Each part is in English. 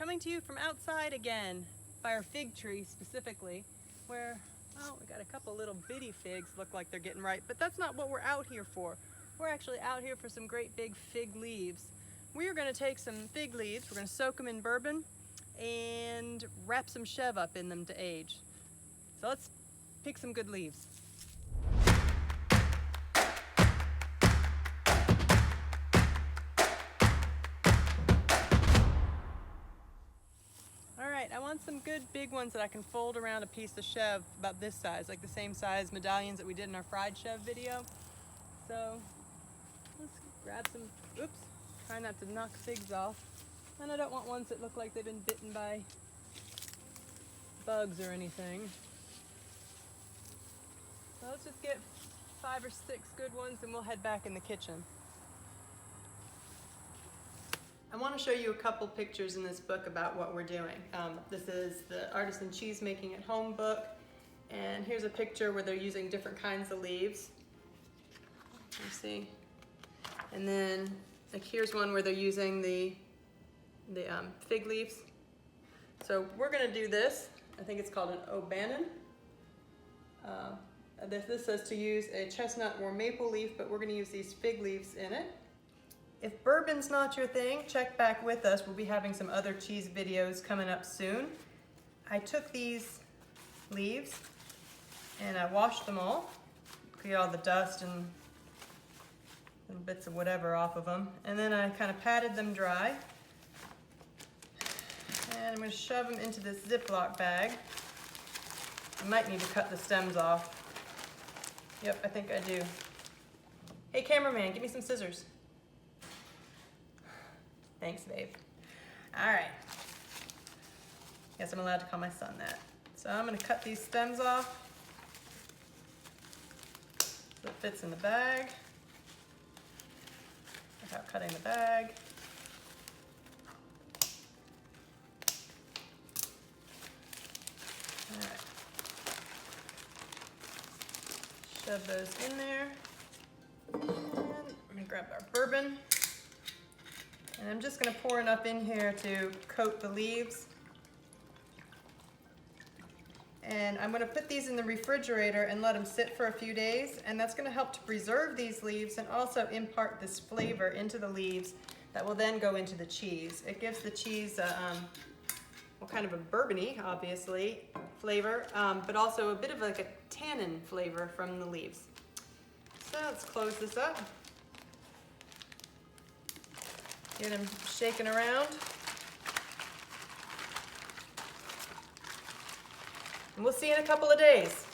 coming to you from outside again, by our fig tree specifically, where, oh, we got a couple little bitty figs look like they're getting ripe, but that's not what we're out here for. We're actually out here for some great big fig leaves. We are going to take some fig leaves, we're going to soak them in bourbon and wrap some Chevre up in them to age. So let's pick some good leaves. Alright, I want some good big ones that I can fold around a piece of Chevre about this size, like the same size medallions that we did in our fried Chevre video. So let's grab some, oops, try not to knock figs off. And I don't want ones that look like they've been bitten by bugs or anything. So let's just get 5 or 6 good ones and we'll head back in the kitchen. I want to show you a couple pictures in this book about what we're doing. This is the Artisan Cheesemaking at Home book, and here's a picture where they're using different kinds of leaves. You see, and then like here's one where they're using the fig leaves. So we're going to do this. I think it's called an obanon. This says to use a chestnut or maple leaf, but we're going to use these fig leaves in it. If bourbon's not your thing, check back with us. We'll be having some other cheese videos coming up soon. I took these leaves and I washed them all, cleared all the dust and little bits of whatever off of them. And then I kind of patted them dry. And I'm going to shove them into this Ziploc bag. I might need to cut the stems off. Yep, I think I do. Hey cameraman, give me some scissors. Thanks, babe. All right. Guess I'm allowed to call my son that. So I'm gonna cut these stems off so it fits in the bag without cutting the bag. All right. Shove those in there. And I'm gonna grab our bourbon. And I'm just going to pour enough in here to coat the leaves. And I'm going to put these in the refrigerator and let them sit for a few days. And that's going to help to preserve these leaves and also impart this flavor into the leaves that will then go into the cheese. It gives the cheese well, kind of a bourbony, obviously, flavor, but also a bit of like a tannin flavor from the leaves. So let's close this up. Get them shaking around. And we'll see you in a couple of days.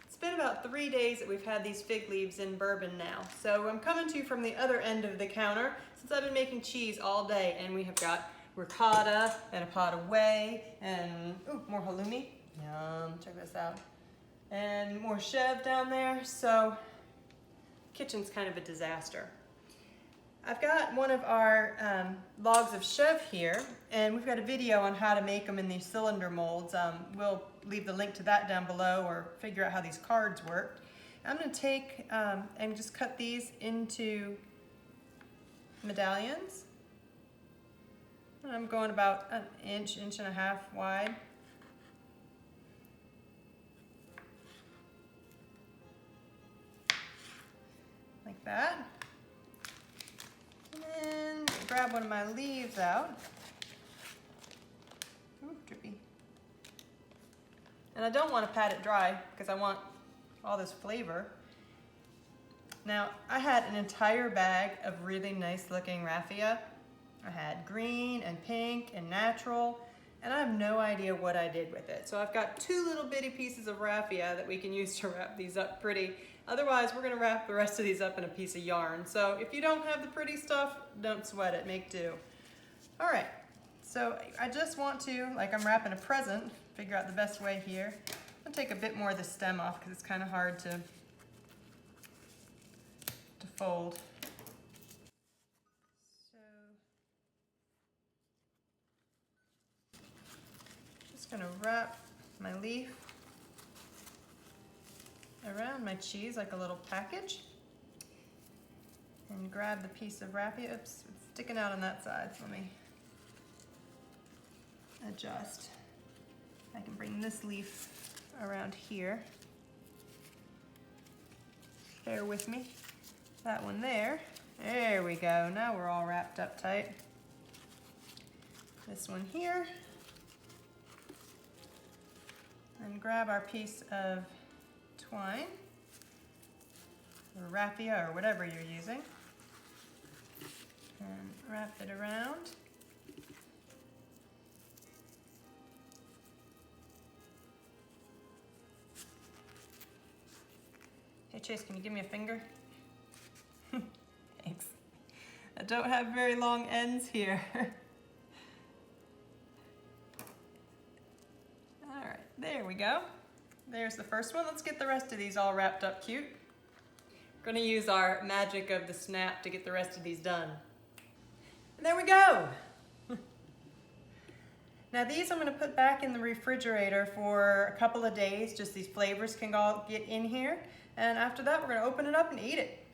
It's been about 3 days that we've had these fig leaves in bourbon now. So I'm coming to you from the other end of the counter since I've been making cheese all day, and we have got ricotta and a pot of whey and ooh, more halloumi. Yum, check this out. And more Chevre down there. So kitchen's kind of a disaster. I've got one of our logs of Chevre here, and we've got a video on how to make them in these cylinder molds. We'll leave the link to that down below, or figure out how these cards work. I'm going to take and just cut these into medallions. And I'm going about an inch, inch and a half wide. Like that. And grab one of my leaves out. Ooh, drippy. And I don't want to pat it dry because I want all this flavor. Now, I had an entire bag of really nice looking raffia. I had green and pink and natural, and I have no idea what I did with it. So I've got 2 little bitty pieces of raffia that we can use to wrap these up pretty. Otherwise, we're going to wrap the rest of these up in a piece of yarn. So if you don't have the pretty stuff, don't sweat it, make do. All right, so I just want to, like I'm wrapping a present, figure out the best way here. I'll take a bit more of the stem off because it's kind of hard to fold. So, just going to wrap my leaf around my cheese like a little package and grab the piece of raffia. Oops, it's sticking out on that side, so let me adjust. I can bring this leaf around here. Bear with me. That one there. There we go. Now we're all wrapped up tight. This one here. And grab our piece of twine, or raffia, or whatever you're using, and wrap it around. Hey Chase, can you give me a finger? Thanks. I don't have very long ends here. Alright, there we go. There's the first one. Let's get the rest of these all wrapped up cute. We're going to use our magic of the snap to get the rest of these done. And there we go! Now these I'm going to put back in the refrigerator for a couple of days, just these flavors can all get in here. And after that we're going to open it up and eat it.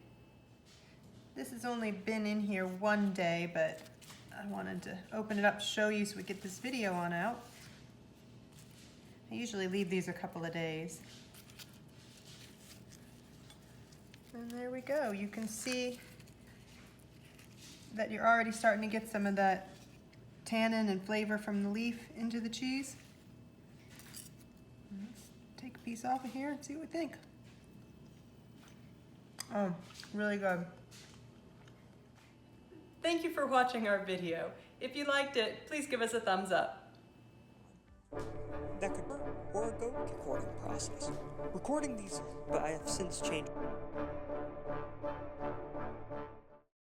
This has only been in here one day, but I wanted to open it up to show you so we get this video on out. I usually leave these a couple of days. And there we go. You can see that you're already starting to get some of that tannin and flavor from the leaf into the cheese. Let's take a piece off of here and see what we think. Oh, really good. Thank you for watching our video. If you liked it, please give us a thumbs up. That could work, or a goat recording process. Recording these, but I have since changed.